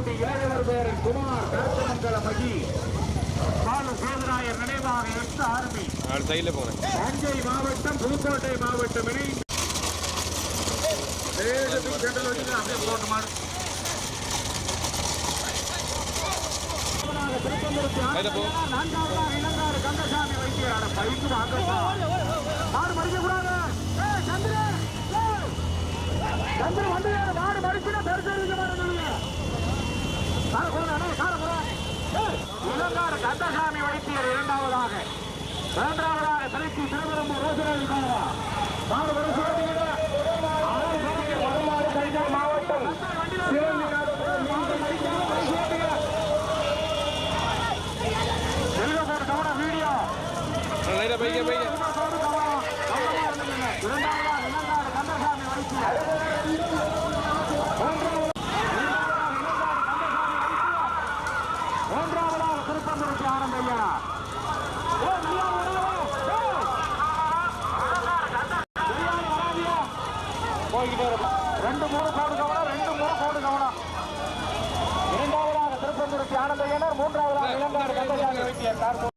போட்டி இளையவர் பேரன் குமார் கருத்தமங்கல மகி பாலு சேதுராயர் நினைவாக எஸ் ஆர்மி தஞ்சை மாவட்டம் புதுக்கோட்டை மாவட்டம் இணைந்து நான்காவதாக இளங்காடு கந்தசாமி வைத்தியார பைக்கு மாடு மறிக்கக்கூடாது. சந்திரன் வந்து மாடு மறிச்சுனா பெருசு இளங்காடு கந்தசாமி வைத்தியர் இரண்டாவதாக, மூன்றாவதாக திருச்சி திருவெரும்பூர் ரோசனி மாடு மாவட்டம் வீடியோ கந்தசாமி வைத்தியர் மூன்றாவதாக திருப்பந்தூருக்கு ஆனந்தையா ரெண்டு மூணு கோடு கவனம். இரண்டாவதாக திருப்பந்தூருக்கு ஆனந்தையனர், மூன்றாவதாக இளங்காடு கந்தசாமி வைத்தியர்.